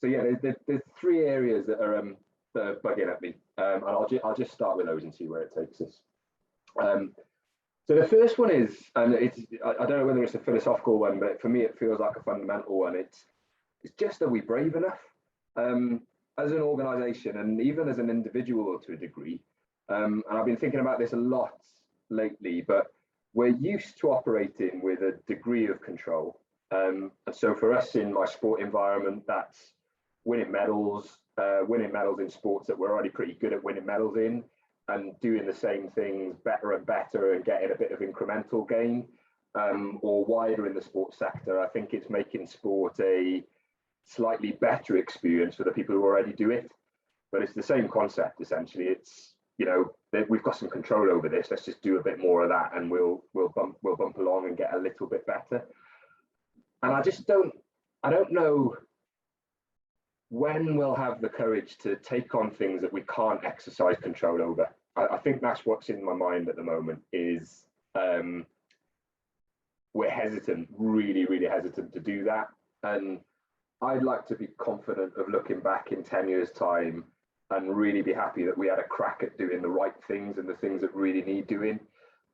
So yeah, there's three areas that are bugging at me, and I'll just start with those and see where it takes us. So the first one is, and I don't know whether it's a philosophical one, but for me it feels like a fundamental one. It's just, are we brave enough as an organisation and even as an individual to a degree? And I've been thinking about this a lot lately, but we're used to operating with a degree of control. And so for us in my sport environment, that's winning medals in sports that we're already pretty good at winning medals in, and doing the same things better and better and getting a bit of incremental gain, or wider in the sports sector. I think it's making sport a slightly better experience for the people who already do it. But it's the same concept essentially. It's, you know, we've got some control over this. Let's just do a bit more of that, and we'll bump along and get a little bit better. And I don't know when we'll have the courage to take on things that we can't exercise control over. I think that's what's in my mind at the moment is we're hesitant, really hesitant to do that. And I'd like to be confident of looking back in 10 years' time and really be happy that we had a crack at doing the right things and the things that really need doing.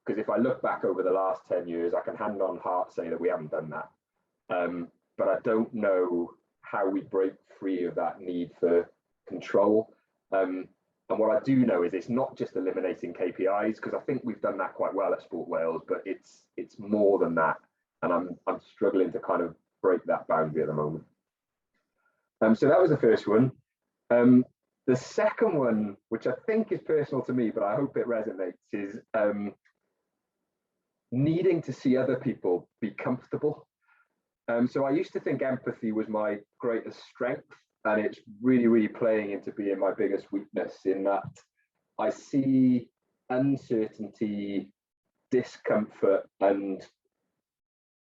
Because if I look back over the last 10 years, I can hand on heart say that we haven't done that. But I don't know how we break free of that need for control. And what I do know is it's not just eliminating KPIs, because I think we've done that quite well at Sport Wales, but it's more than that. And I'm struggling to kind of break that boundary at the moment. So that was the first one. The second one, which I think is personal to me, but I hope it resonates, is needing to see other people be comfortable. So I used to think empathy was my greatest strength, and it's really playing into being my biggest weakness, in that I see uncertainty, discomfort and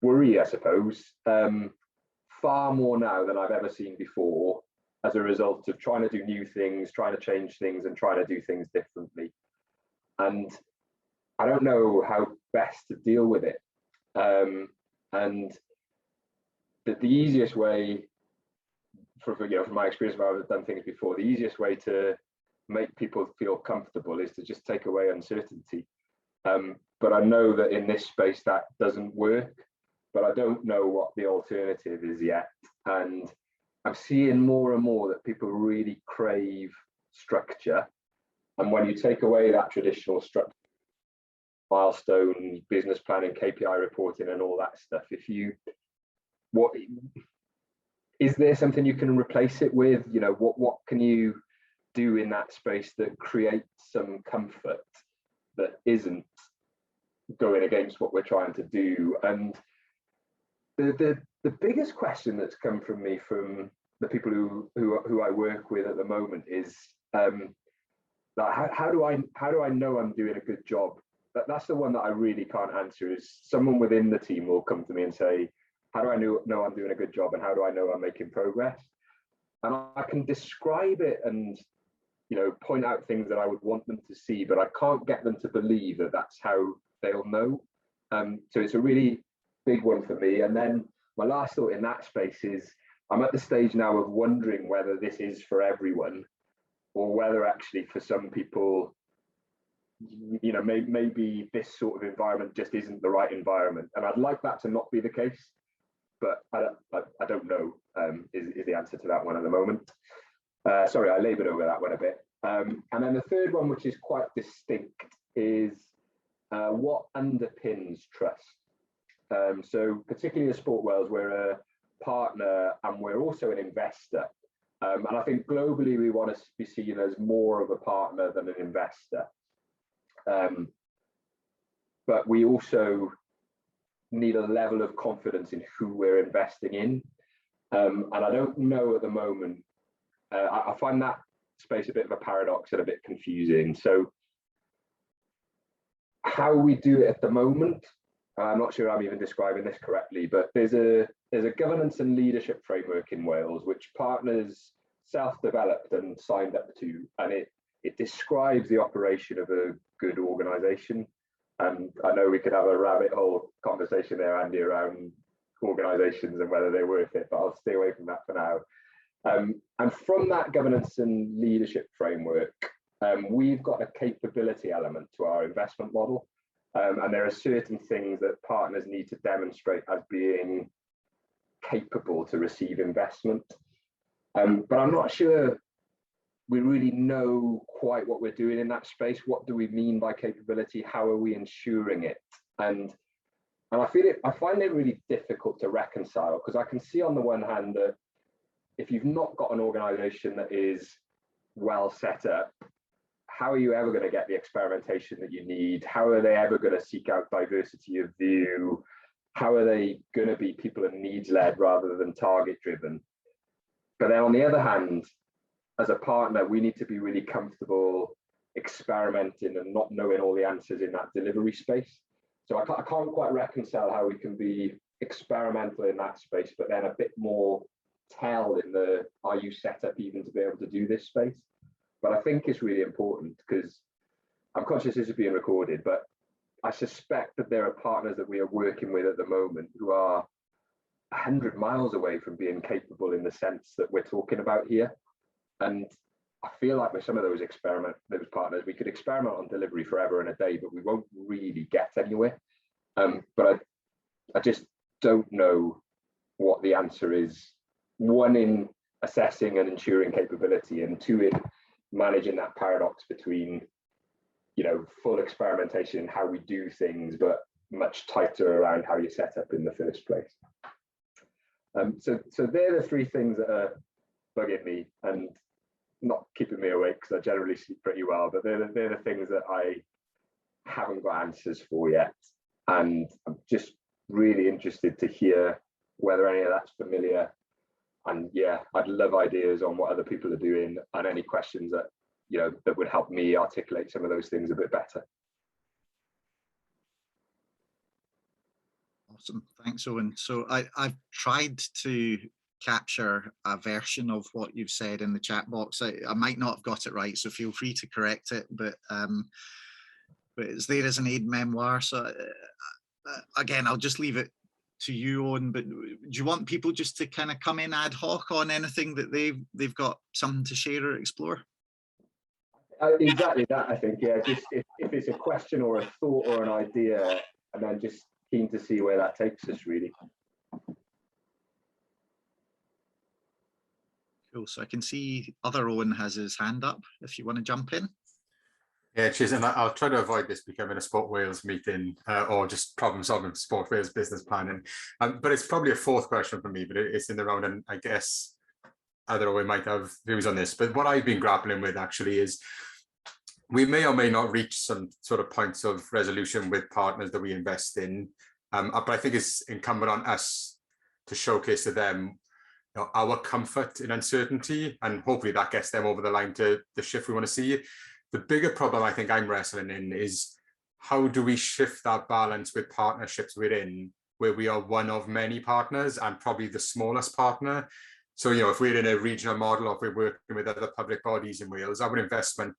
worry, I suppose, far more now than I've ever seen before, as a result of trying to do new things, trying to change things and trying to do things differently. And I don't know how best to deal with it. And the easiest way, from my experience where I've done things before, the easiest way to make people feel comfortable is to just take away uncertainty. But I know that in this space that doesn't work, but I don't know what the alternative is yet. And I'm seeing more and more that people really crave structure. And when you take away that traditional structure, milestone, business planning, KPI reporting and all that stuff, is there something you can replace it with? You know, what can you do in that space that creates some comfort that isn't going against what we're trying to do? And the biggest question that's come from me from the people who I work with at the moment is how do I know I'm doing a good job? That's the one that I really can't answer. Is someone within the team will come to me and say, how do I know I'm doing a good job, and how do I know I'm making progress? And I can describe it and, you know, point out things that I would want them to see, but I can't get them to believe that that's how they'll know. So it's a really big one for me. And then my last thought in that space is I'm at the stage now of wondering whether this is for everyone, or whether actually for some people, you know, maybe this sort of environment just isn't the right environment. And I'd like that to not be the case, but I don't know, is the answer to that one at the moment. Sorry, I laboured over that one a bit. And then the third one, which is quite distinct, is what underpins trust. So particularly at Sport Wales, we're a partner and we're also an investor. And I think globally we want to be seen as more of a partner than an investor. But we also need a level of confidence in who we're investing in. And I don't know at the moment, I find that space a bit of a paradox and a bit confusing. So how we do it at the moment, I'm not sure I'm even describing this correctly, but there's a governance and leadership framework in Wales, which partners self-developed and signed up to, and it describes the operation of a good organisation. And I know we could have a rabbit hole conversation there, Andy, around organisations and whether they're worth it, but I'll stay away from that for now. And from that governance and leadership framework, we've got a capability element to our investment model. And there are certain things that partners need to demonstrate as being capable to receive investment. But I'm not sure we really know quite what we're doing in that space. What do we mean by capability? How are we ensuring it? And I find it really difficult to reconcile, because I can see on the one hand that if you've not got an organization that is well set up, how are you ever going to get the experimentation that you need? How are they ever going to seek out diversity of view? How are they going to be people and needs led rather than target driven? But then on the other hand, as a partner, we need to be really comfortable experimenting and not knowing all the answers in that delivery space. So I can't quite reconcile how we can be experimental in that space, but then a bit more tell in the, are you set up even to be able to do this space? But I think it's really important, because I'm conscious this is being recorded, but I suspect that there are partners that we are working with at the moment who are 100 miles away from being capable in the sense that we're talking about here. And I feel like with some of those partners, we could experiment on delivery forever and a day, but we won't really get anywhere. But I just don't know what the answer is. One, in assessing and ensuring capability, and two, in managing that paradox between, full experimentation in how we do things, but much tighter around how you set up in the first place. So they're the three things that are bugging me and not keeping me awake, because I generally sleep pretty well, but they're the things that I haven't got answers for yet. And I'm just really interested to hear whether any of that's familiar. And yeah, I'd love ideas on what other people are doing and any questions that, that would help me articulate some of those things a bit better. Awesome, thanks, Owen. So I've tried to capture a version of what you've said in the chat box. I might not have got it right, so feel free to correct it, but it's there as an aid memoir. So again, I'll just leave it to you, Owen, but do you want people just to kind of come in ad hoc on anything that they've got something to share or explore? Exactly that, I think, yeah. Just if it's a question or a thought or an idea, and then just keen to see where that takes us, really. Cool, so I can see other Owen has his hand up if you want to jump in. Yeah, cheers. And I'll try to avoid this becoming a Sport Wales meeting or just problem solving for Sport Wales business planning. But it's probably a fourth question for me, but it's in the round, and I guess other Owen might have views on this. But what I've been grappling with actually is we may or may not reach some sort of points of resolution with partners that we invest in. But I think it's incumbent on us to showcase to them our comfort in uncertainty, and hopefully that gets them over the line to the shift we want to see. The bigger problem I think I'm wrestling in is, how do we shift that balance with partnerships we're in, where we are one of many partners and probably the smallest partner? So, if we're in a regional model, or if we're working with other public bodies in Wales, our investment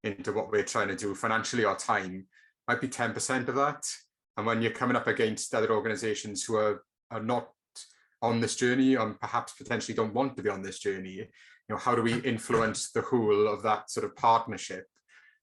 into what we're trying to do financially or time might be 10% of that. And when you're coming up against other organizations who are not on this journey, and perhaps potentially don't want to be on this journey, how do we influence the whole of that sort of partnership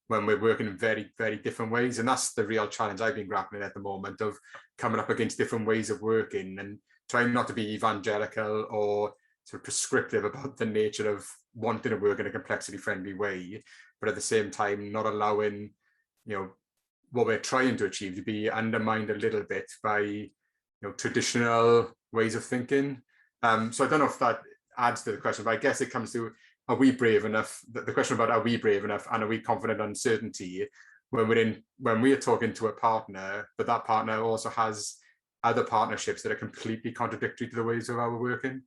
when we're working in very, very different ways? And that's the real challenge I've been grappling at the moment, of coming up against different ways of working and trying not to be evangelical or sort of prescriptive about the nature of wanting to work in a complexity friendly way, but at the same time not allowing what we're trying to achieve to be undermined a little bit by traditional ways of thinking. So I don't know if that adds to the question, but I guess it comes to, are we brave enough? The question about, are we brave enough, and are we confident on certainty when we're talking to a partner, but that partner also has other partnerships that are completely contradictory to the ways of our working?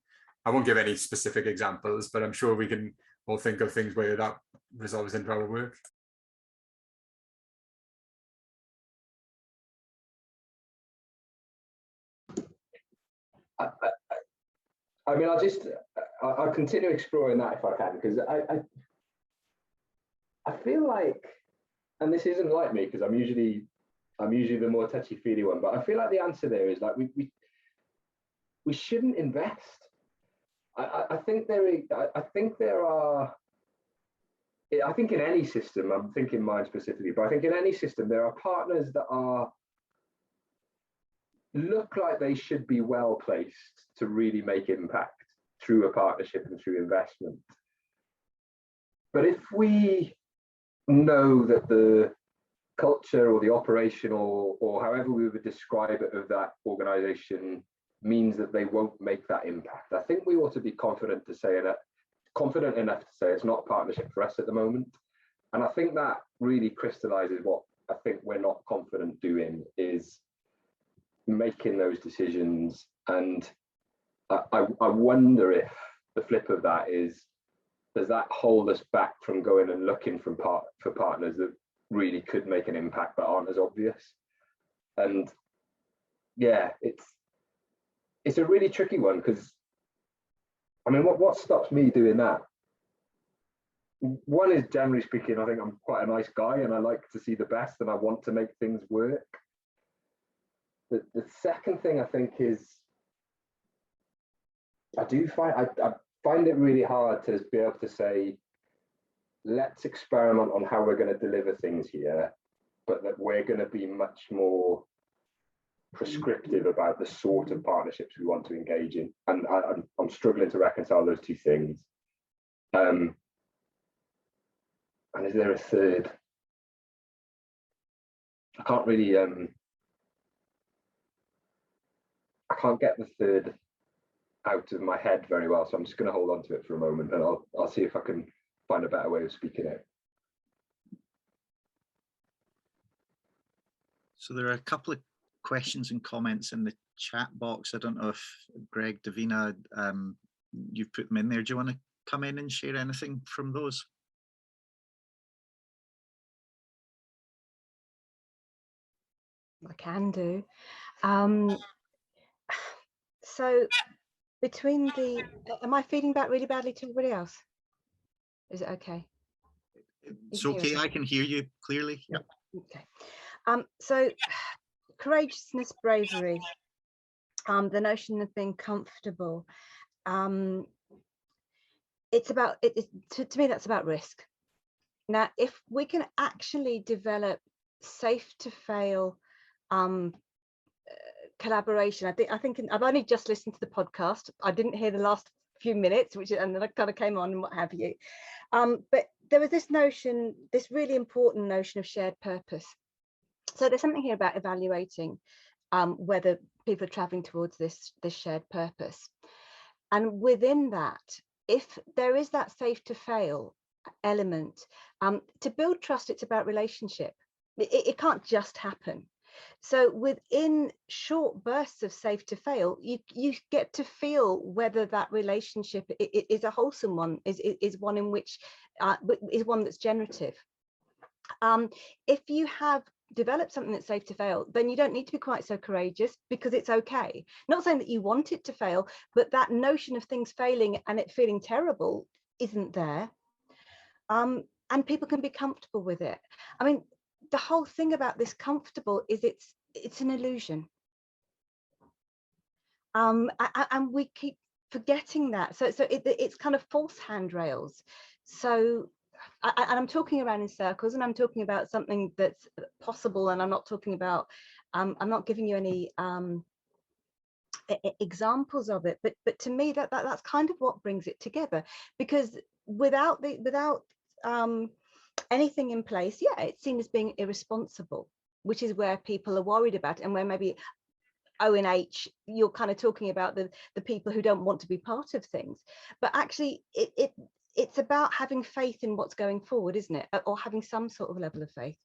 I won't give any specific examples, but I'm sure we can all think of things where that resolves into our work. I mean, I'll continue exploring that if I can, because I feel like, and this isn't like me, because I'm usually the more touchy-feely one, but I feel like the answer there is like we shouldn't invest. I think there are. I think in any system, I'm thinking mine specifically, but I think in any system there are partners that look like they should be well placed to really make impact through a partnership and through investment. But if we know that the culture or the operational or however we would describe it of that organization means that they won't make that impact, I think we ought to be confident enough to say it's not a partnership for us at the moment. And I think that really crystallizes what I think we're not confident doing, is making those decisions. And I wonder if the flip of that is, does that hold us back from going and looking for partners that really could make an impact but aren't as obvious? And yeah, it's a really tricky one, because I mean, what stops me doing that? One is, generally speaking, I think I'm quite a nice guy and I like to see the best and I want to make things work. The second thing I think is, I find it really hard to be able to say, let's experiment on how we're going to deliver things here, but that we're going to be much more prescriptive about the sort of partnerships we want to engage in. And I'm struggling to reconcile those two things. And is there a third? I can't really, I can't get the third out of my head very well, so I'm just going to hold on to it for a moment, and I'll see if I can find a better way of speaking it. So there are a couple of questions and comments in the chat box. I don't know if Greg, Davina, you've put them in there. Do you want to come in and share anything from those? I can do. So between the, am I feeding back really badly to everybody else? Is it okay? It's okay, I can hear you clearly. Yeah. Okay. So courageousness, bravery, the notion of being comfortable. It's about to me, that's about risk. Now, if we can actually develop safe to fail collaboration, I think I've only just listened to the podcast. I didn't hear the last few minutes, and then I kind of came on and what have you. But there was this notion, this really important notion of shared purpose. So there's something here about evaluating whether people are traveling towards this shared purpose. And within that, if there is that safe to fail element, to build trust, it's about relationship. It can't just happen. So within short bursts of safe to fail, you get to feel whether that relationship is a wholesome one, is one in which is one that's generative. If you have developed something that's safe to fail, then you don't need to be quite so courageous, because it's okay. Not saying that you want it to fail, but that notion of things failing and it feeling terrible isn't there. And people can be comfortable with it. I mean, the whole thing about this comfortable is it's an illusion. And we keep forgetting that. So it's kind of false handrails. So and I'm talking around in circles, and I'm talking about something that's possible, and I'm not talking about, I'm not giving you any examples of it, but to me that's kind of what brings it together, because without anything in place, yeah, it's seen as being irresponsible, which is where people are worried about, and where maybe Owen H, you're kind of talking about the people who don't want to be part of things. But actually it's about having faith in what's going forward, isn't it? Or having some sort of level of faith.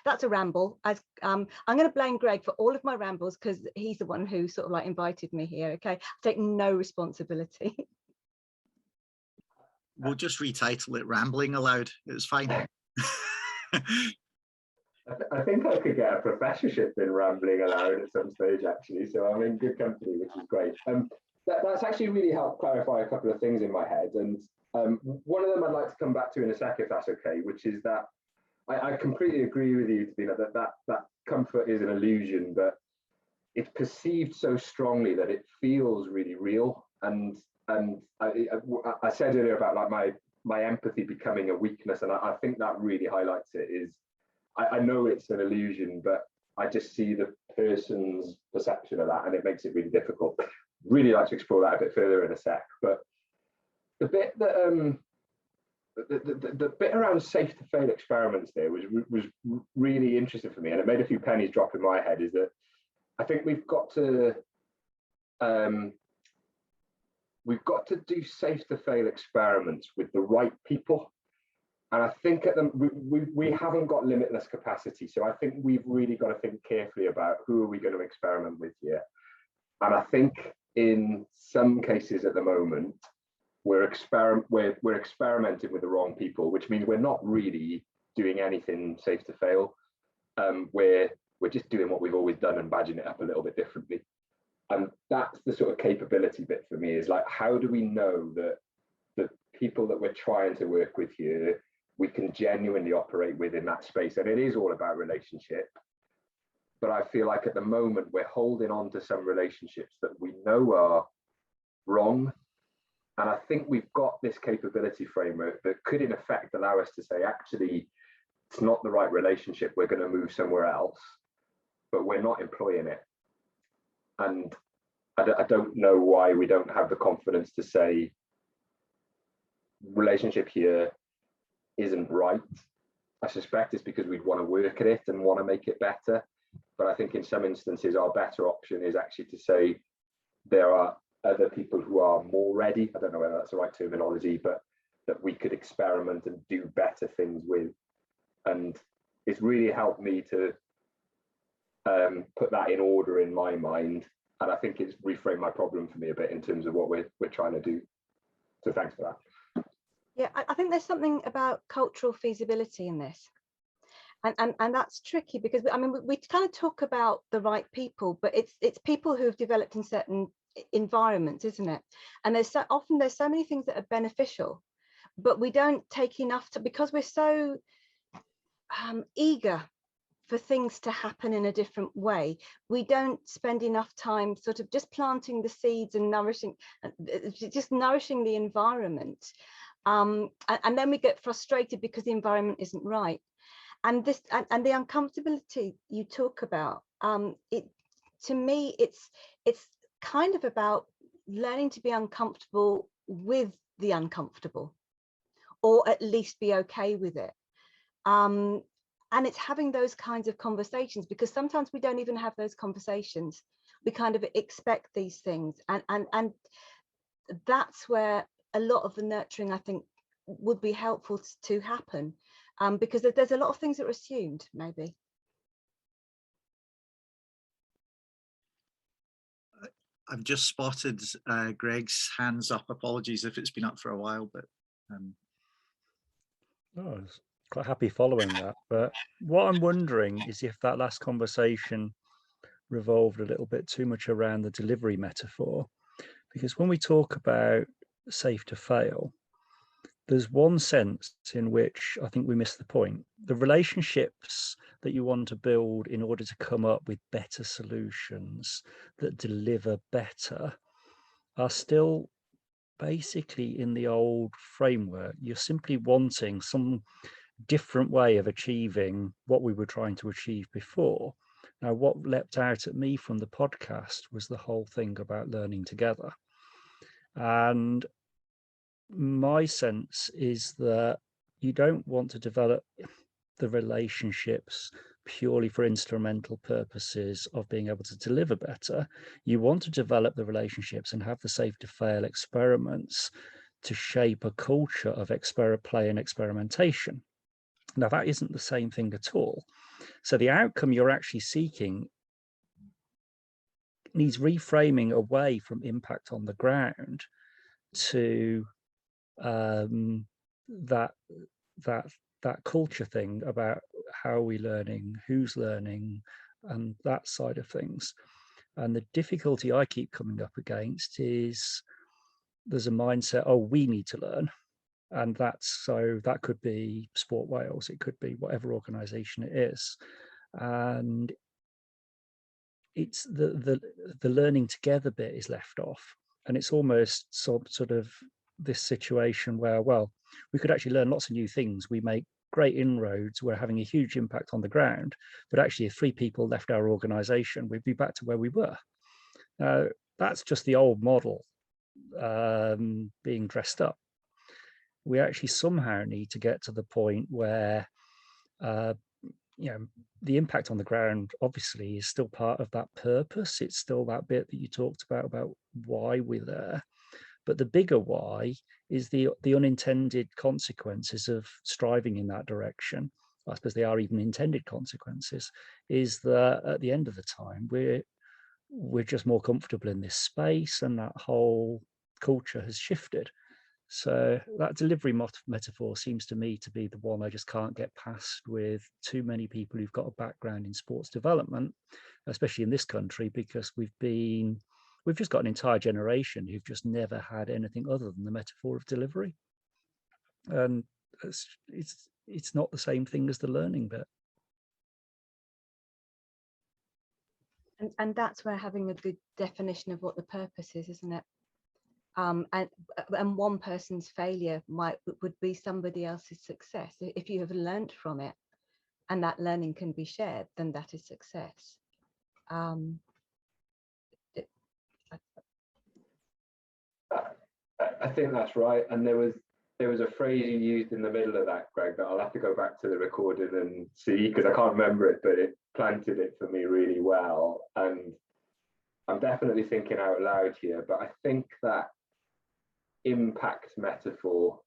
That's a ramble. I'm going to blame Greg for all of my rambles, because he's the one who sort of like invited me here. Okay, I take no responsibility. We'll just retitle it Rambling Aloud. It's fine. I think I could get a professorship in Rambling Aloud at some stage, actually. So I'm in good company, which is great. That's actually really helped clarify a couple of things in my head. And one of them I'd like to come back to in a sec, if that's okay, which is that I completely agree with you, Davina, that comfort is an illusion. But it's perceived so strongly that it feels really real. And I said earlier about like my empathy becoming a weakness, and I think that really highlights it. Is I know it's an illusion, but I just see the person's perception of that, and it makes it really difficult. Really like to explore that a bit further in a sec. But the bit that the bit around safe to fail experiments there was really interesting for me, and it made a few pennies drop in my head. Is that I think we've got to do safe to fail experiments with the right people. And I think at we haven't got limitless capacity. So I think we've really got to think carefully about who are we going to experiment with here. And I think in some cases at the moment, we're experimenting with the wrong people, which means we're not really doing anything safe to fail. We're just doing what we've always done and badging it up a little bit differently. And that's the sort of capability bit for me, is like, how do we know that the people that we're trying to work with here, we can genuinely operate within that space? And it is all about relationship. But I feel like at the moment, we're holding on to some relationships that we know are wrong. And I think we've got this capability framework that could in effect allow us to say, actually, it's not the right relationship, we're going to move somewhere else, but we're not employing it. And I don't know why we don't have the confidence to say relationship here isn't right. I suspect it's because we'd want to work at it and want to make it better. But I think in some instances, our better option is actually to say there are other people who are more ready. I don't know whether that's the right terminology, but that we could experiment and do better things with. And it's really helped me to put that in order in my mind. And I think it's reframed my problem for me a bit in terms of what we're trying to do. So thanks for that. Yeah, I think there's something about cultural feasibility in this. And that's tricky because I mean we kind of talk about the right people, but it's people who have developed in certain environments, isn't it? And there's so many things that are beneficial, but we don't take enough to, because we're so eager for things to happen in a different way. We don't spend enough time sort of just planting the seeds and nourishing the environment. And then we get frustrated because the environment isn't right. And this and the uncomfortability you talk about, to me, it's kind of about learning to be uncomfortable with the uncomfortable, or at least be okay with it. And it's having those kinds of conversations, because sometimes we don't even have those conversations. We kind of expect these things, and that's where a lot of the nurturing, I think, would be helpful to happen. Because there's a lot of things that are assumed, maybe. I've just spotted Greg's hands up. Apologies if it's been up for a while, but I was quite happy following that. But what I'm wondering is if that last conversation revolved a little bit too much around the delivery metaphor, because when we talk about safe to fail, there's one sense in which I think we miss the point. The relationships that you want to build in order to come up with better solutions that deliver better are still basically in the old framework. You're simply wanting some different way of achieving what we were trying to achieve before. Now, what leapt out at me from the podcast was the whole thing about learning together. And my sense is that you don't want to develop the relationships purely for instrumental purposes of being able to deliver better. You want to develop the relationships and have the safe to fail experiments to shape a culture of play and experimentation. Now, that isn't the same thing at all. So the outcome you're actually seeking needs reframing away from impact on the ground to that culture thing about how are we learning, who's learning, and that side of things. And the difficulty I keep coming up against is there's a mindset, oh, we need to learn. And that could be Sport Wales, it could be whatever organisation it is. And it's the learning together bit is left off, and it's almost sort of this situation where, well, we could actually learn lots of new things. We make great inroads. We're having a huge impact on the ground, but actually, if 3 people left our organization, we'd be back to where we were. That's just the old model being dressed up. We actually somehow need to get to the point where the impact on the ground obviously is still part of that purpose. It's still that bit that you talked about why we're there. But the bigger why is the unintended consequences of striving in that direction. I suppose they are even intended consequences, is that at the end of the time, we're just more comfortable in this space, and that whole culture has shifted. So that delivery metaphor seems to me to be the one I just can't get past with too many people who've got a background in sports development, especially in this country, because we've just got an entire generation who've just never had anything other than the metaphor of delivery. And it's not the same thing as the learning bit. And that's where having a good definition of what the purpose is, isn't it? And one person's failure would be somebody else's success. If you have learned from it and that learning can be shared, then that is success. I think that's right. And there was a phrase you used in the middle of that, Greg, that I'll have to go back to the recording and see, because I can't remember it, but it planted it for me really well. And I'm definitely thinking out loud here, but I think that impact metaphor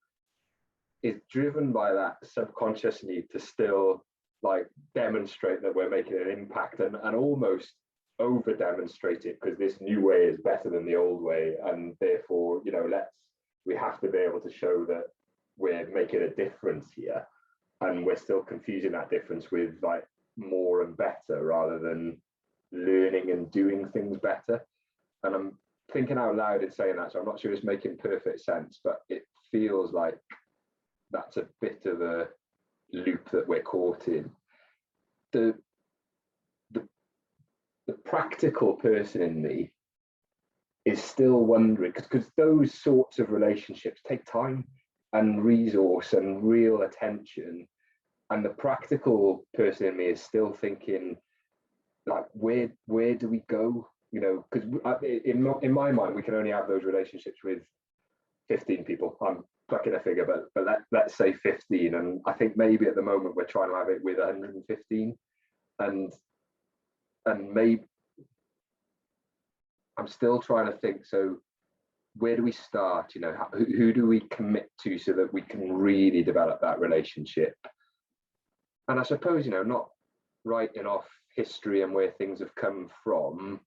is driven by that subconscious need to still like demonstrate that we're making an impact, and almost over demonstrate it, because this new way is better than the old way, and therefore, we have to be able to show that we're making a difference here, and we're still confusing that difference with like more and better rather than learning and doing things better. And I'm thinking out loud in saying that, so I'm not sure it's making perfect sense, but it feels like that's a bit of a loop that we're caught in. The practical person in me is still wondering, because those sorts of relationships take time and resource and real attention, and the practical person in me is still thinking, like, where do we go? Because in my mind, we can only have those relationships with 15 people. I'm plucking a figure, but let's say 15. And I think maybe at the moment we're trying to have it with 115. And maybe I'm still trying to think, so where do we start? Who do we commit to so that we can really develop that relationship? And I suppose, not writing off history and where things have come from,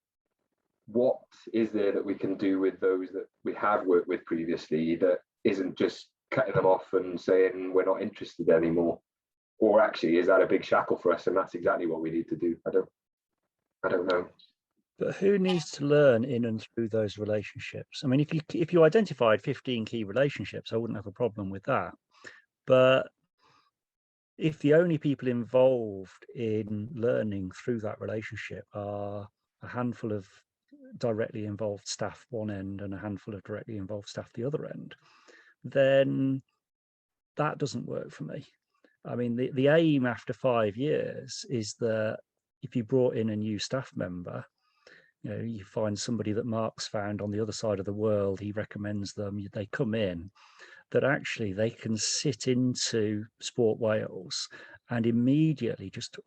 what is there that we can do with those that we have worked with previously that isn't just cutting them off and saying we're not interested anymore? Or actually, is that a big shackle for us, and that's exactly what we need to do? I don't know. But who needs to learn in and through those relationships? I mean, if you identified 15 key relationships, I wouldn't have a problem with that. But if the only people involved in learning through that relationship are a handful of directly involved staff one end and a handful of directly involved staff the other end, then that doesn't work for me. I mean, the aim after 5 years is that if you brought in a new staff member, you find somebody that Mark's found on the other side of the world, he recommends them, they come in, that actually they can sit into Sport Wales and immediately just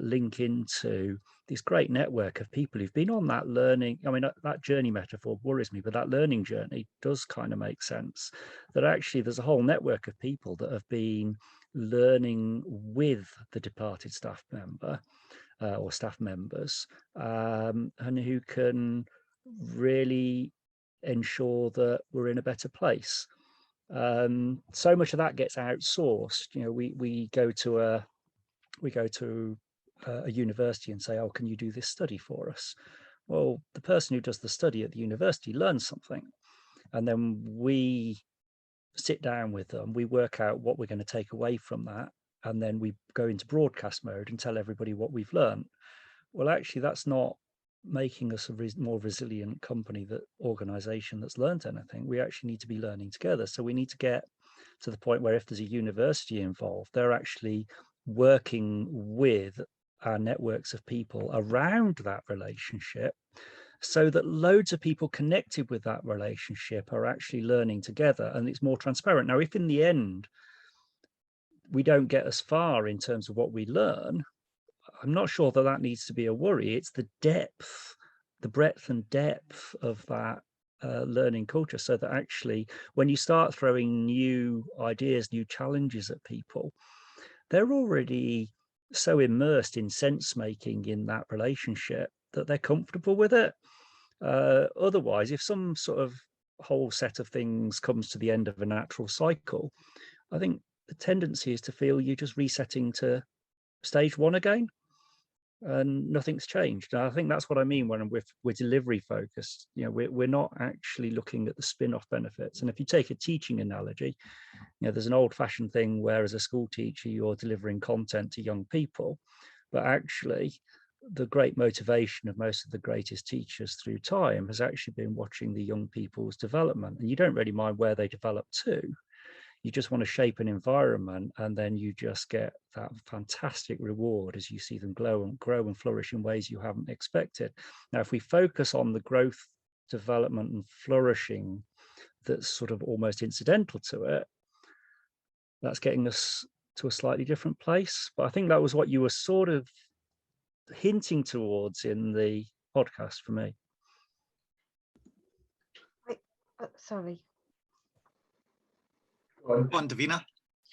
link into this great network of people who've been on that learning. I mean, that journey metaphor worries me, but that learning journey does kind of make sense, that actually there's a whole network of people that have been learning with the departed staff member or staff members, and who can really ensure that we're in a better place. So much of that gets outsourced. We go to a university and say, oh, can you do this study for us? Well, the person who does the study at the university learns something, and then we sit down with them, we work out what we're going to take away from that, and then we go into broadcast mode and tell everybody what we've learned. Well, actually, that's not making us a more resilient company, that organization that's learned anything. We actually need to be learning together. So we need to get to the point where if there's a university involved, they're actually working with our networks of people around that relationship, so that loads of people connected with that relationship are actually learning together, and it's more transparent. Now, if in the end we don't get as far in terms of what we learn, I'm not sure that that needs to be a worry. It's the depth, the breadth and depth of that learning culture, so that actually when you start throwing new ideas, new challenges at people, they're already so immersed in sense making in that relationship that they're comfortable with it. Otherwise, if some sort of whole set of things comes to the end of a natural cycle, I think the tendency is to feel you're just resetting to stage one again, and nothing's changed. And I think that's what I mean when we're delivery focused. You know, we're not actually looking at the spin-off benefits. And if you take a teaching analogy, you know, there's an old-fashioned thing where as a school teacher you're delivering content to young people, but actually the great motivation of most of the greatest teachers through time has actually been watching the young people's development. And you don't really mind where they develop to. You just want to shape an environment, and then you just get that fantastic reward as you see them grow and flourish in ways you haven't expected. Now, if we focus on the growth, development and flourishing that's sort of almost incidental to it, that's getting us to a slightly different place. But I think that was what you were sort of hinting towards in the podcast for me. Sorry. Go on, Davina.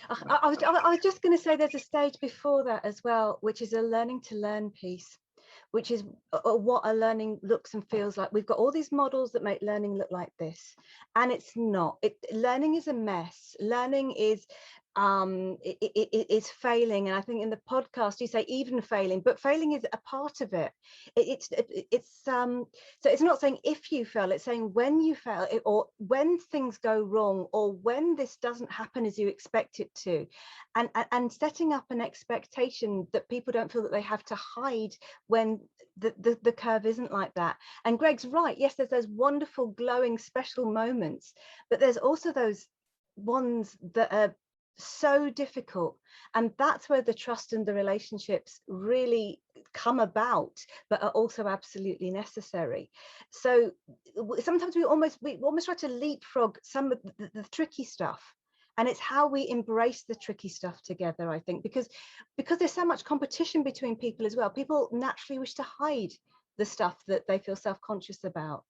I was just going to say there's a stage before that as well, which is a learning to learn piece, which is what a learning looks and feels like. We've got all these models that make learning look like this, and it's not. Learning is a mess. Learning is it's failing, and I think in the podcast you say even failing, but failing is a part of it. So it's not saying if you fail, it's saying when you fail, or when things go wrong, or when this doesn't happen as you expect it to, and setting up an expectation that people don't feel that they have to hide when the curve isn't like that. And Greg's right, yes, there's those wonderful glowing special moments, but there's also those ones that are so difficult, and that's where the trust and the relationships really come about, but are also absolutely necessary. So sometimes we almost try to leapfrog some of the tricky stuff, and it's how we embrace the tricky stuff together, I think, because there's so much competition between people as well. People naturally wish to hide the stuff that they feel self-conscious about.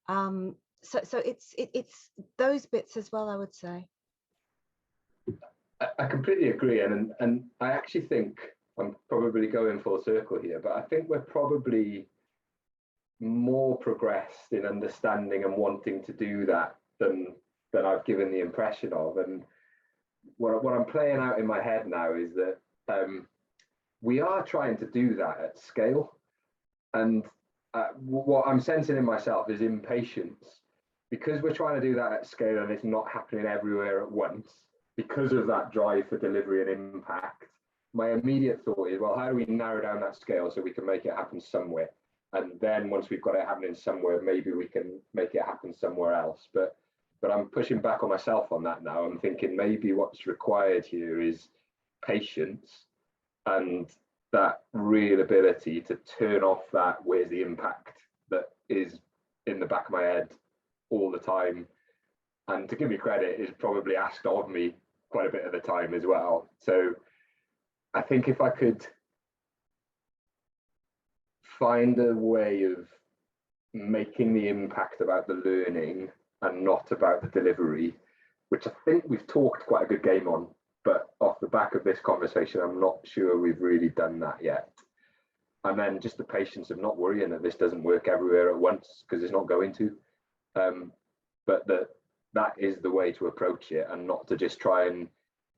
So it's those bits as well, I would say. I completely agree, and I actually think I'm probably going full circle here, but I think we're probably more progressed in understanding and wanting to do that than I've given the impression of. And what I'm playing out in my head now is that we are trying to do that at scale, and what I'm sensing in myself is impatience, because we're trying to do that at scale and it's not happening everywhere at once. Because of that drive for delivery and impact, my immediate thought is, well, how do we narrow down that scale so we can make it happen somewhere? And then once we've got it happening somewhere, maybe we can make it happen somewhere else. But I'm pushing back on myself on that now. I'm thinking maybe what's required here is patience and that real ability to turn off that where's the impact that is in the back of my head all the time. And to give me credit, is probably asked of me quite a bit of the time as well. So I think if I could find a way of making the impact about the learning and not about the delivery, which I think we've talked quite a good game on, but off the back of this conversation, I'm not sure we've really done that yet. And then just the patience of not worrying that this doesn't work everywhere at once, because it's not going to. But that is the way to approach it, and not to just try and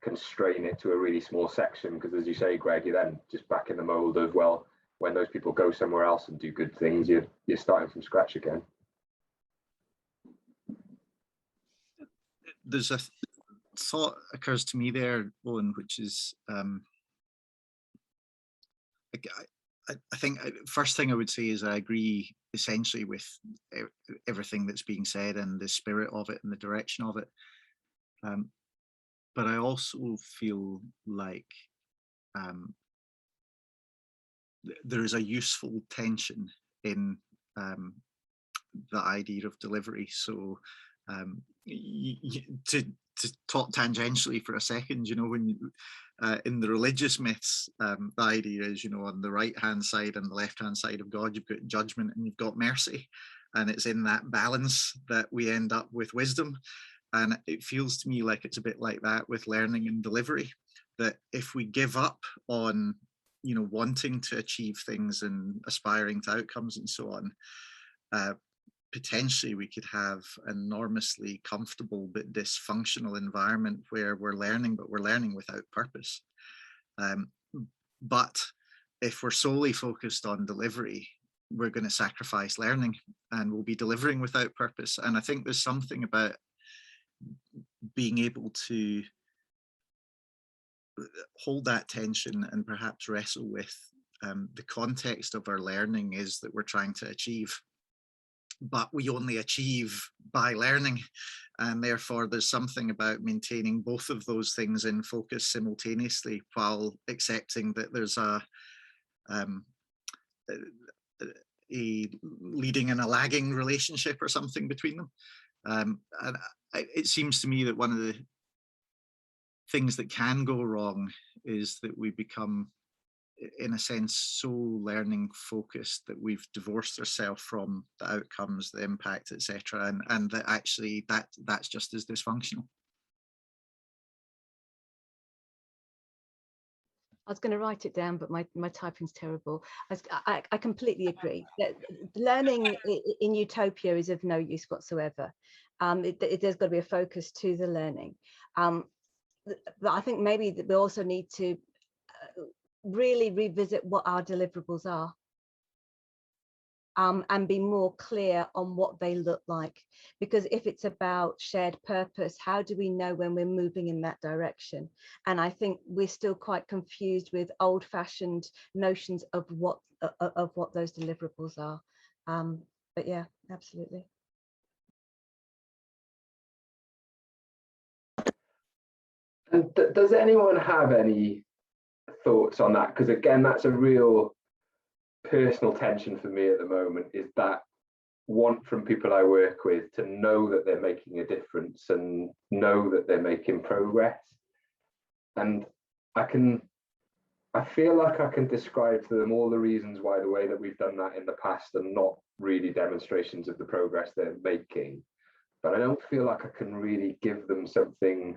constrain it to a really small section, because as you say, Greg, you're then just back in the mold of, well, when those people go somewhere else and do good things, you're starting from scratch again. There's a thought occurs to me there, Owen, which is I think first thing I would say is I agree essentially with everything that's being said and the spirit of it and the direction of it. But I also feel like there is a useful tension in the idea of delivery. So to talk tangentially for a second, you know, when you, in the religious myths, the idea is, you know, on the right hand side and the left hand side of God, you've got judgment and you've got mercy, and it's in that balance that we end up with wisdom. And it feels to me like it's a bit like that with learning and delivery, that if we give up on, you know, wanting to achieve things and aspiring to outcomes and so on, potentially we could have an enormously comfortable but dysfunctional environment where we're learning, but we're learning without purpose. But if we're solely focused on delivery, we're going to sacrifice learning and we'll be delivering without purpose. And I think there's something about being able to hold that tension and perhaps wrestle with the context of our learning is that we're trying to achieve, but we only achieve by learning, and therefore there's something about maintaining both of those things in focus simultaneously while accepting that there's a leading and a lagging relationship or something between them. And it seems to me that one of the things that can go wrong is that we become, in a sense, so learning focused that we've divorced ourselves from the outcomes, the impact, etc., and that actually that's just as dysfunctional. I was going to write it down, but my typing's terrible. I completely agree that learning in utopia is of no use whatsoever. There's got to be a focus to the learning. But I think maybe that we also need to really revisit what our deliverables are, and be more clear on what they look like. Because if it's about shared purpose, how do we know when we're moving in that direction? And I think we're still quite confused with old-fashioned notions of what those deliverables are. But yeah, absolutely. And does anyone have any thoughts on that? Because again, that's a real personal tension for me at the moment, is that want from people I work with to know that they're making a difference and know that they're making progress. And I feel like I can describe to them all the reasons why the way that we've done that in the past are not really demonstrations of the progress they're making. But I don't feel like I can really give them something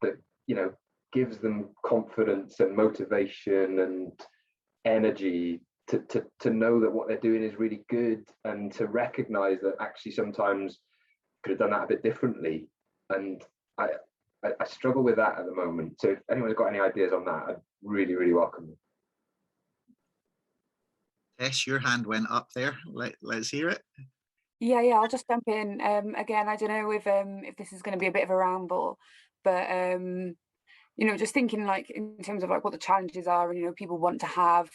that, you know, gives them confidence and motivation and energy to know that what they're doing is really good, and to recognize that actually sometimes could have done that a bit differently. And I struggle with that at the moment. So if anyone's got any ideas on that, I'd really welcome them. Tess, your hand went up there. Let's hear it. Yeah, I'll just jump in. Again, I don't know if this is going to be a bit of a ramble, but you know, just thinking like in terms of like what the challenges are, and you know, people want to have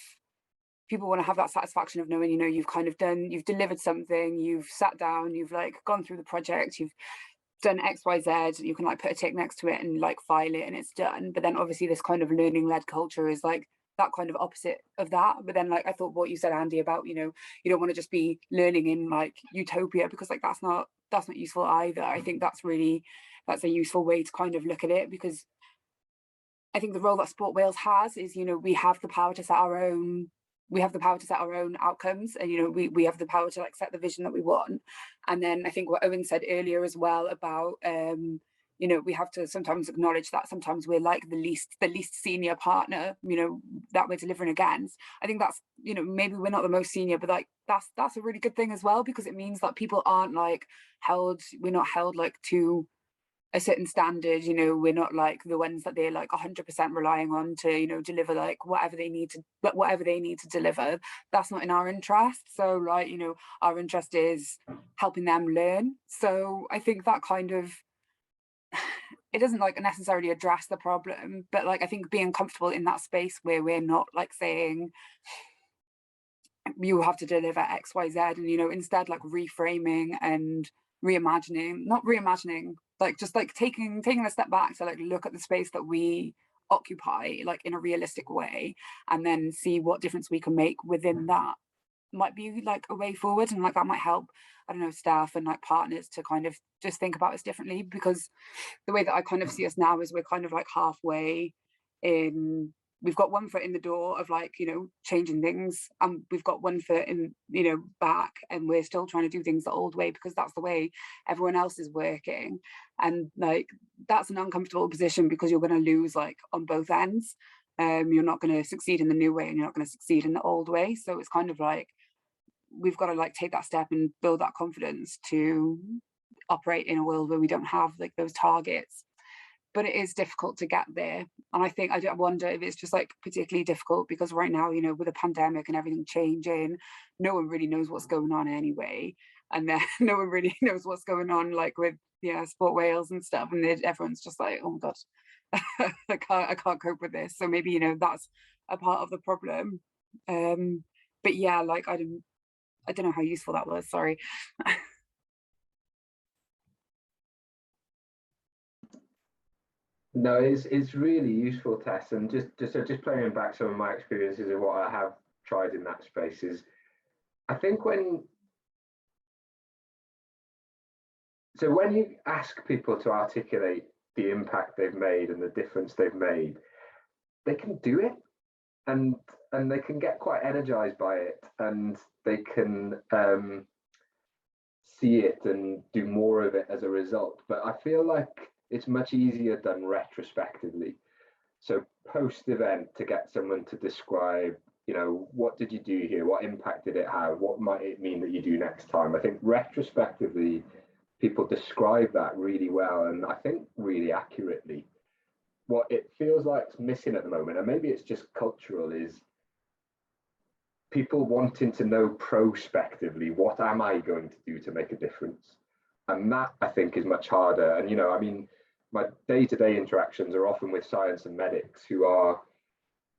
that satisfaction of knowing, you know, you've delivered something, you've sat down, you've like gone through the project, you've done XYZ, you can like put a tick next to it and like file it and it's done. But then obviously this kind of learning led culture is like that kind of opposite of that. But then like I thought what you said, Andy, about, you know, you don't want to just be learning in like utopia, because like that's not useful either. I think that's a useful way to kind of look at it, because I think the role that Sport Wales has is, you know, we have the power to set our own outcomes, and you know, we have the power to like set the vision that we want. And then I think what Owen said earlier as well about you know, we have to sometimes acknowledge that sometimes we're like the least senior partner, you know, that we're delivering against. I think that's, you know, maybe we're not the most senior, but like that's a really good thing as well, because it means that people aren't like we're not held like to a certain standard, you know, we're not like the ones that they're like 100% relying on to, you know, deliver like whatever they need to deliver. That's not in our interest. So like, you know, our interest is helping them learn. So I think that kind of, it doesn't like necessarily address the problem, but like I think being comfortable in that space where we're not like saying, you have to deliver X, Y, Z, and, you know, instead like reframing and reimagining, not reimagining, like just like taking a step back to like look at the space that we occupy like in a realistic way, and then see what difference we can make within that, might be like a way forward. And like that might help, I don't know, staff and like partners to kind of just think about us differently, because the way that I kind of see us now is we're kind of like halfway in. We've got one foot in the door of like, you know, changing things, and we've got one foot in, you know, back, and we're still trying to do things the old way because that's the way everyone else is working. And like that's an uncomfortable position, because you're going to lose like on both ends. You're not going to succeed in the new way, and you're not going to succeed in the old way. So it's kind of like we've got to like take that step and build that confidence to operate in a world where we don't have like those targets. But it is difficult to get there. And I think, I wonder if it's just like particularly difficult because right now, you know, with the pandemic and everything changing, no one really knows what's going on anyway. And then no one really knows what's going on like with, yeah, Sport Wales and stuff. And everyone's just like, oh my God, I can't cope with this. So maybe, you know, that's a part of the problem. But yeah, like I don't know how useful that was, sorry. No, it's really useful, Tess, and just playing back some of my experiences of what I have tried in that space is, I think when you ask people to articulate the impact they've made and the difference they've made, they can do it, and they can get quite energized by it, and they can see it and do more of it as a result. But I feel like it's much easier done retrospectively. So post-event, to get someone to describe, you know, what did you do here? What impact did it have? What might it mean that you do next time? I think retrospectively, people describe that really well, and I think really accurately. What it feels like is missing at the moment, and maybe it's just cultural, is people wanting to know prospectively, what am I going to do to make a difference? And that, I think, is much harder. And, you know, I mean, my day-to-day interactions are often with science and medics who are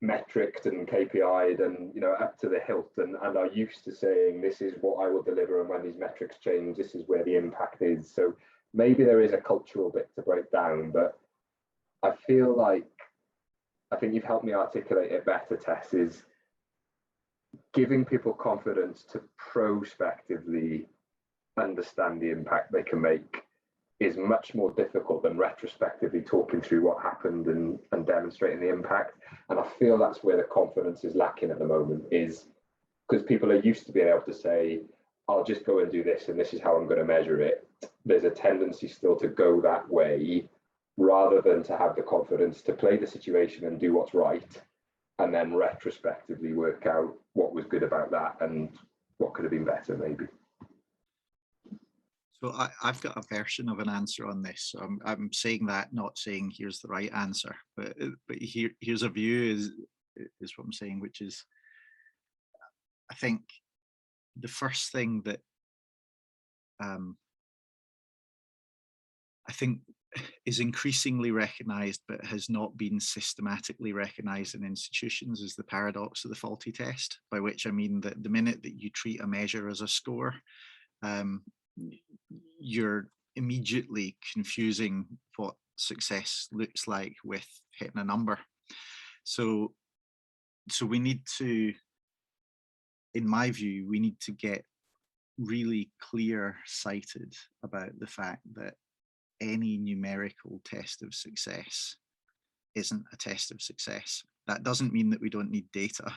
metriced and KPI'd and, you know, up to the hilt, and are used to saying, this is what I will deliver, and when these metrics change, this is where the impact is. So maybe there is a cultural bit to break down, but I feel like, I think you've helped me articulate it better, Tess, is giving people confidence to prospectively understand the impact they can make is much more difficult than retrospectively talking through what happened and demonstrating the impact. And I feel that's where the confidence is lacking at the moment, is because people are used to being able to say, I'll just go and do this, and this is how I'm going to measure it. There's a tendency still to go that way, rather than to have the confidence to play the situation and do what's right, and then retrospectively work out what was good about that and what could have been better, maybe. So I've got a version of an answer on this. So I'm saying that, not saying here's the right answer, but here's a view is what I'm saying, which is, I think the first thing that I think is increasingly recognised but has not been systematically recognised in institutions is the paradox of the faulty test, by which I mean that the minute that you treat a measure as a score, you're immediately confusing what success looks like with hitting a number. So we need to, in my view, we need to get really clear-sighted about the fact that any numerical test of success isn't a test of success. That doesn't mean that we don't need data.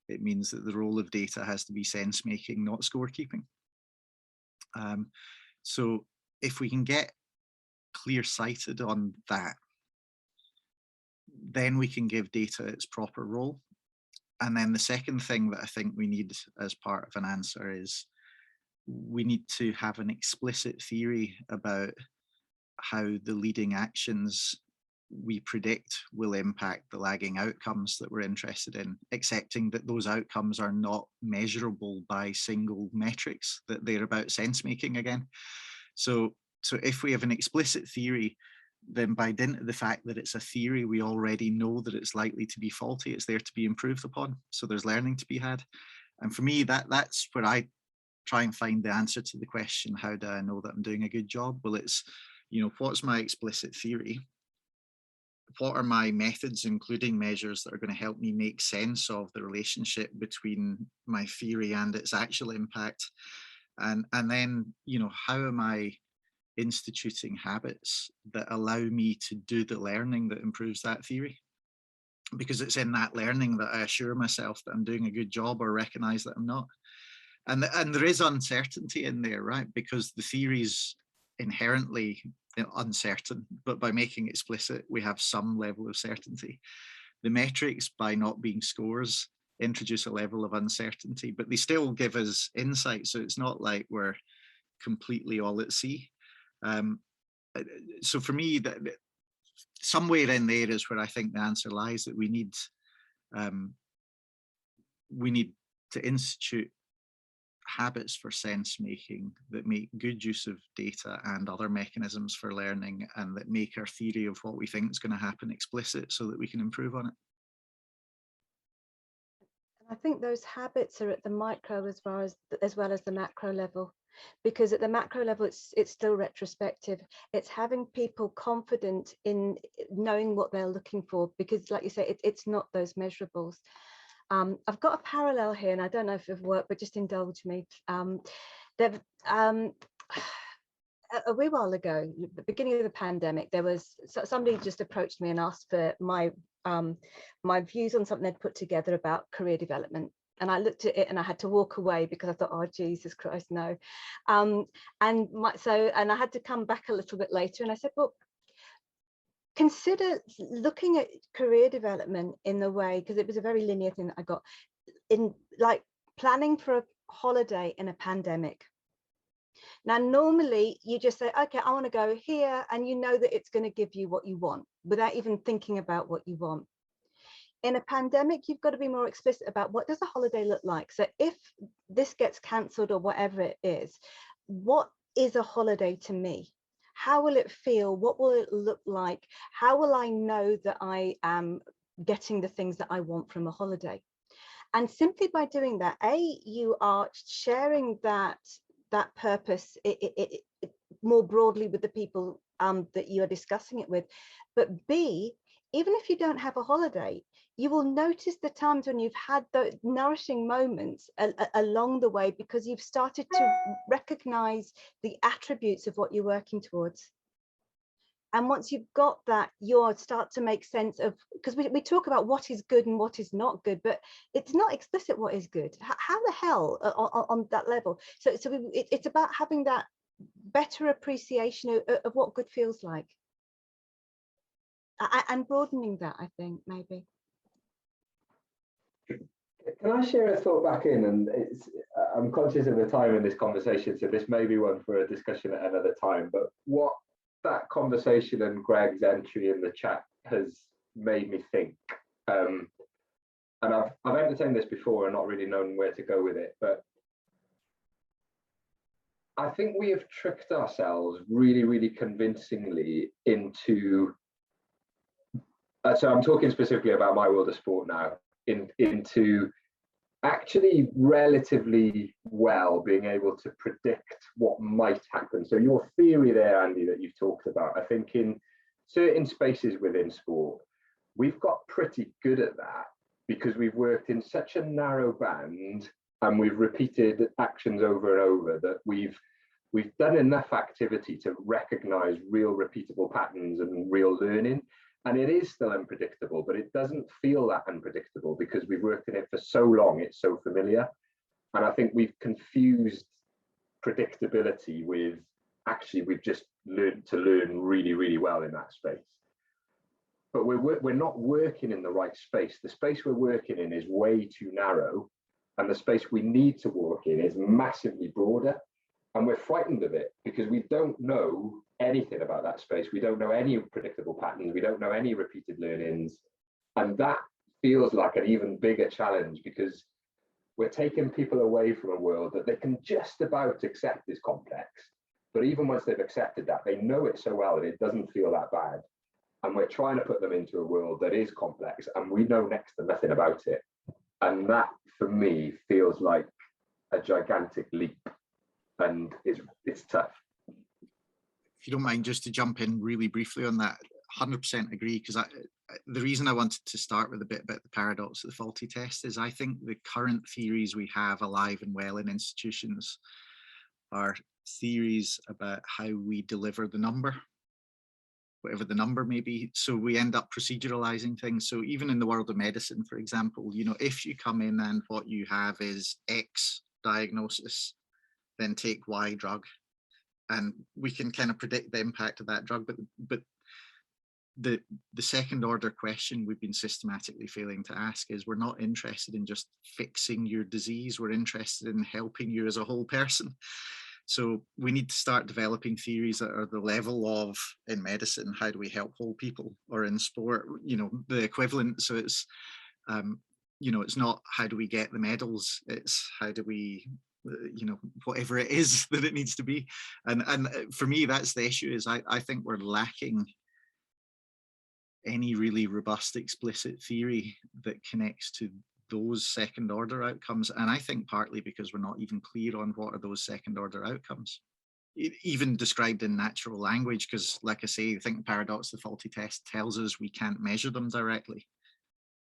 It means that the role of data has to be sense-making, not scorekeeping. So if we can get clear-sighted on that, then we can give data its proper role. And then the second thing that I think we need as part of an answer is we need to have an explicit theory about how the leading actions we predict will impact the lagging outcomes that we're interested in, accepting that those outcomes are not measurable by single metrics, that they're about sense making again. So if we have an explicit theory, then by dint of the fact that it's a theory, we already know that it's likely to be faulty. It's there to be improved upon. So there's learning to be had. And for me, that's where I try and find the answer to the question, how do I know that I'm doing a good job? Well, it's, what's my explicit theory? What are my methods, including measures that are going to help me make sense of the relationship between my theory and its actual impact? And then, how am I instituting habits that allow me to do the learning that improves that theory? Because it's in that learning that I assure myself that I'm doing a good job or recognize that I'm not. And there is uncertainty in there, right? Because the theory's inherently uncertain, but by making it explicit, we have some level of certainty. The metrics, by not being scores, introduce a level of uncertainty, but they still give us insight. So it's not like we're completely all at sea. So for me, that somewhere in there is where I think the answer lies, that we need to institute habits for sense making that make good use of data and other mechanisms for learning, and that make our theory of what we think is going to happen explicit so that we can improve on it. I think those habits are at the micro as well as the macro level, because at the macro level it's still retrospective. It's having people confident in knowing what they're looking for, because like you say, it's not those measurables. I've got a parallel here, and I don't know if it'll work, but just indulge me. A wee while ago, the beginning of the pandemic, there was somebody just approached me and asked for my views on something they'd put together about career development. And I looked at it and I had to walk away because I thought, oh, Jesus Christ, no. And I had to come back a little bit later, and I said, well, consider looking at career development in the way, because it was a very linear thing that I got, in like planning for a holiday in a pandemic. Now, normally you just say, okay, I want to go here, and you know that it's going to give you what you want without even thinking about what you want. In a pandemic, you've got to be more explicit about what does a holiday look like. So if this gets cancelled or whatever it is, what is a holiday to me? How will it feel? What will it look like? How will I know that I am getting the things that I want from a holiday? And simply by doing that, you are sharing that purpose more broadly with the people that you are discussing it with. But B, even if you don't have a holiday, you will notice the times when you've had those nourishing moments along the way, because you've started to recognize the attributes of what you're working towards. And once you've got that, you'll start to make sense of, because we talk about what is good and what is not good, but it's not explicit what is good. How the hell on that level? So it's about having that better appreciation of what good feels like. And broadening that, I think, maybe. Can I share a thought back in? And I'm conscious of the time in this conversation, so this may be one for a discussion at another time. But what that conversation and Greg's entry in the chat has made me think, and I've entertained this before and not really known where to go with it, but I think we have tricked ourselves really, really convincingly into, so I'm talking specifically about my world of sport now, into actually relatively well being able to predict what might happen. So your theory there, Andy, that you've talked about, I think in certain spaces within sport, we've got pretty good at that because we've worked in such a narrow band and we've repeated actions over and over that we've done enough activity to recognize real repeatable patterns and real learning. And it is still unpredictable, but it doesn't feel that unpredictable because we've worked in it for so long, it's so familiar. And I think we've confused predictability with actually we've just learned to learn really, really well in that space. But we're not working in the right space. The space we're working in is way too narrow, and the space we need to work in is massively broader. And we're frightened of it because we don't know anything about that space. We don't know any predictable patterns. We don't know any repeated learnings. And that feels like an even bigger challenge because we're taking people away from a world that they can just about accept is complex. But even once they've accepted that, they know it so well that it doesn't feel that bad. And we're trying to put them into a world that is complex and we know next to nothing about it. And that for me feels like a gigantic leap, and it's tough. If you don't mind, just to jump in really briefly on that, 100% agree, because the reason I wanted to start with a bit about the paradox of the faulty test is I think the current theories we have alive and well in institutions are theories about how we deliver the number, whatever the number may be. So we end up proceduralizing things. So even in the world of medicine, for example, you know, if you come in and what you have is X diagnosis, then take Y drug, and we can kind of predict the impact of that drug. But the second order question we've been systematically failing to ask is, we're not interested in just fixing your disease, we're interested in helping you as a whole person. So we need to start developing theories that are the level of, in medicine, how do we help whole people, or in sport, you know, the equivalent. So it's you know, it's not how do we get the medals, it's how do we, you know, whatever it is that it needs to be. And for me, that's the issue, is I think we're lacking any really robust explicit theory that connects to those second order outcomes. And I think partly because we're not even clear on what are those second order outcomes, even described in natural language, because like I say, I think the paradox of the faulty test tells us we can't measure them directly,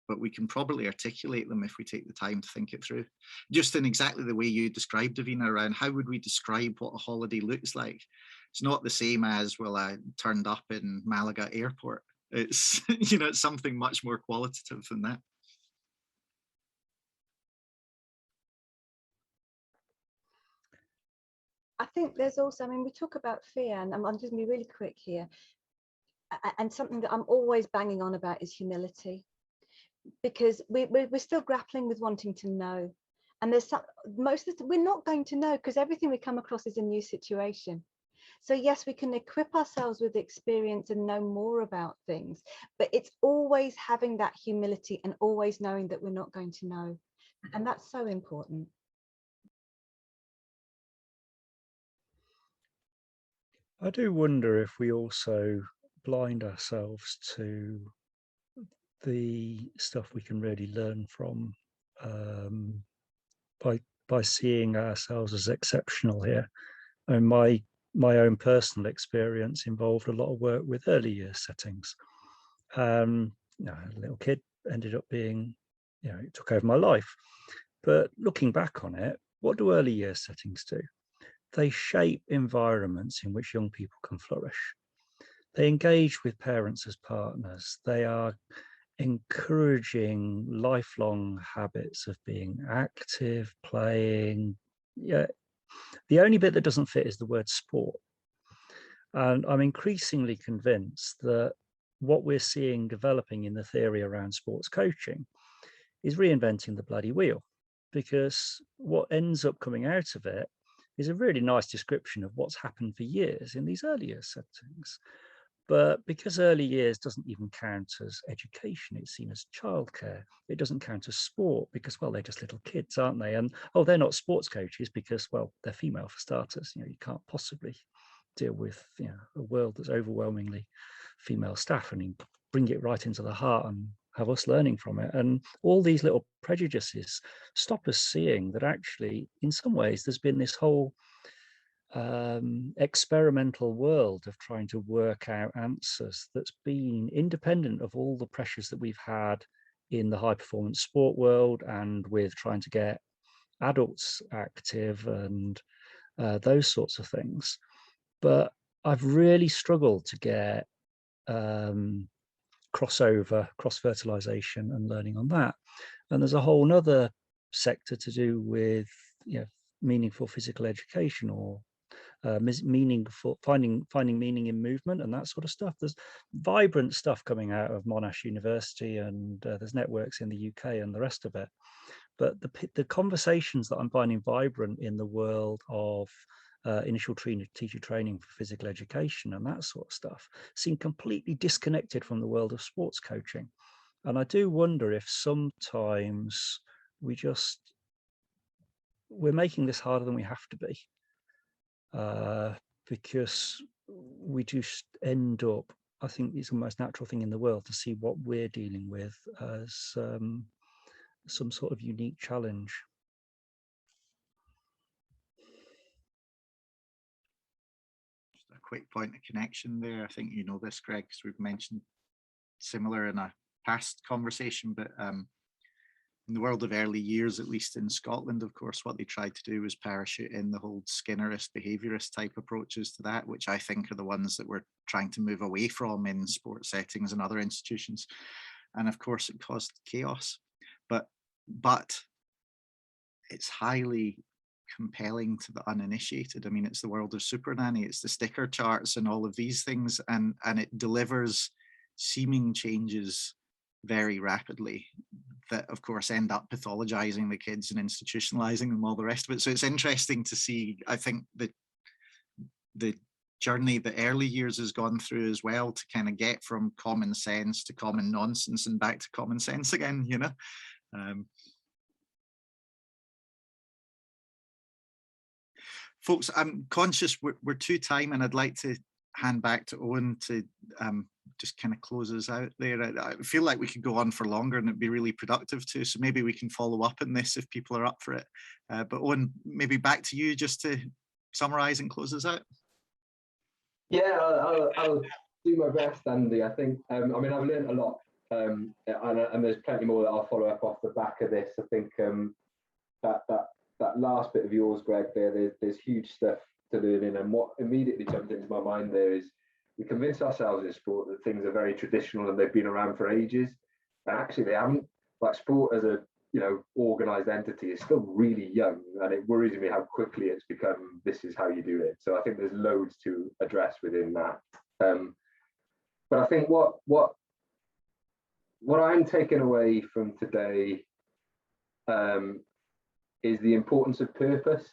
but we can probably articulate them if we take the time to think it through. Just in exactly the way you described, Davina, around how would we describe what a holiday looks like? It's not the same as, well, I turned up in Malaga airport. It's, you know, it's something much more qualitative than that. I think there's also, I mean, we talk about fear, and I'm just going to be really quick here. And something that I'm always banging on about is humility, because we're still grappling with wanting to know. And there's most of the, we're not going to know, because everything we come across is a new situation. So yes, we can equip ourselves with experience and know more about things, but it's always having that humility and always knowing that we're not going to know. And that's so important. I do wonder if we also blind ourselves to the stuff we can really learn from by seeing ourselves as exceptional here. And my own personal experience involved a lot of work with early years settings. You know, a little kid ended up being, you know, it took over my life. But looking back on it, what do early years settings do? They shape environments in which young people can flourish. They engage with parents as partners. They are encouraging lifelong habits of being active, playing. Yeah, the only bit that doesn't fit is the word sport. And I'm increasingly convinced that what we're seeing developing in the theory around sports coaching is reinventing the bloody wheel, because what ends up coming out of it is a really nice description of what's happened for years in these early years settings. But because early years doesn't even count as education, it's seen as childcare. It doesn't count as sport because, well, they're just little kids, aren't they? And, oh, they're not sports coaches because, well, they're female for starters. You know, you can't possibly deal with, you know, a world that's overwhelmingly female staff, and you bring it right into the heart and have us learning from it. And all these little prejudices stop us seeing that actually, in some ways, there's been this whole experimental world of trying to work out answers that's been independent of all the pressures that we've had in the high performance sport world, and with trying to get adults active and those sorts of things. But I've really struggled to get crossover, cross-fertilization and learning on that. And there's a whole nother sector to do with, you know, meaningful physical education, or meaningful finding meaning in movement and that sort of stuff. There's vibrant stuff coming out of Monash University, and there's networks in the UK and the rest of it. But the conversations that I'm finding vibrant in the world of initial teacher training for physical education and that sort of stuff seem completely disconnected from the world of sports coaching. And I do wonder if sometimes we're making this harder than we have to be, because we just end up, I think it's the most natural thing in the world to see what we're dealing with as some sort of unique challenge. Just a quick point of connection there. I think you know this, Greg, because we've mentioned similar in a past conversation, but in the world of early years, at least in Scotland, of course, what they tried to do was parachute in the whole Skinnerist behaviourist type approaches to that, which I think are the ones that we're trying to move away from in sports settings and other institutions. And of course, it caused chaos. But it's highly compelling to the uninitiated. I mean, it's the world of Super Nanny, it's the sticker charts and all of these things, and it delivers seeming changes very rapidly that of course end up pathologizing the kids and institutionalizing them, all the rest of it. So it's interesting to see, I think, the journey the early years has gone through as well, to kind of get from common sense to common nonsense and back to common sense again, you know. Folks, I'm conscious we're to time, and I'd like to hand back to Owen to just kind of close us out there. I feel like we could go on for longer and it'd be really productive too, so maybe we can follow up on this if people are up for it. But Owen, maybe back to you just to summarize and close us out. Yeah, I'll do my best, Andy. I think, I mean, I've learned a lot, and there's plenty more that I'll follow up off the back of this. I think that last bit of yours, Greg, there's huge stuff to learn in, and what immediately jumped into my mind there is we convince ourselves in sport that things are very traditional and they've been around for ages, and actually they haven't. Like, sport as a, you know, organized entity is still really young, and it worries me how quickly it's become this is how you do it. So I think there's loads to address within that. But I think what I'm taking away from today is the importance of purpose.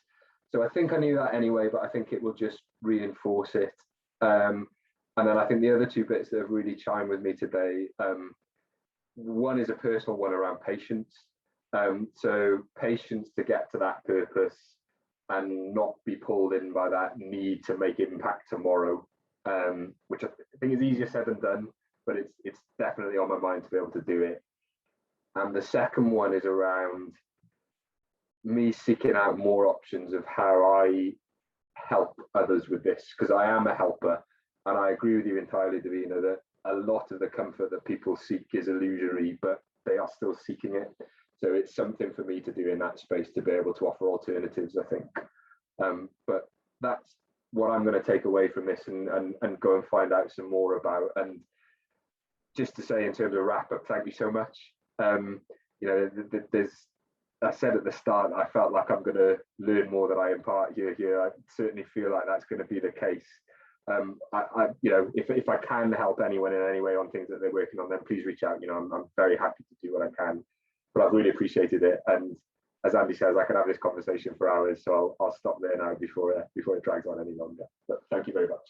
So I think I knew that anyway, but I think it will just reinforce it. And then I think the other two bits that have really chimed with me today, one is a personal one around patience. So patience to get to that purpose and not be pulled in by that need to make impact tomorrow, which I think is easier said than done, but it's definitely on my mind to be able to do it. And the second one is around me seeking out more options of how I help others with this, because I am a helper. And I agree with you entirely, Davina, that a lot of the comfort that people seek is illusory, but they are still seeking it. So it's something for me to do in that space to be able to offer alternatives, I think. But that's what I'm going to take away from this and go and find out some more about. And just to say, in terms of wrap up, thank you so much. You know, I said at the start, I felt like I'm going to learn more than I impart here. I certainly feel like that's going to be the case. You know, if I can help anyone in any way on things that they're working on, then please reach out. You know, I'm very happy to do what I can. But I've really appreciated it. And as Andy says, I could have this conversation for hours. So I'll stop there now before it drags on any longer. But thank you very much.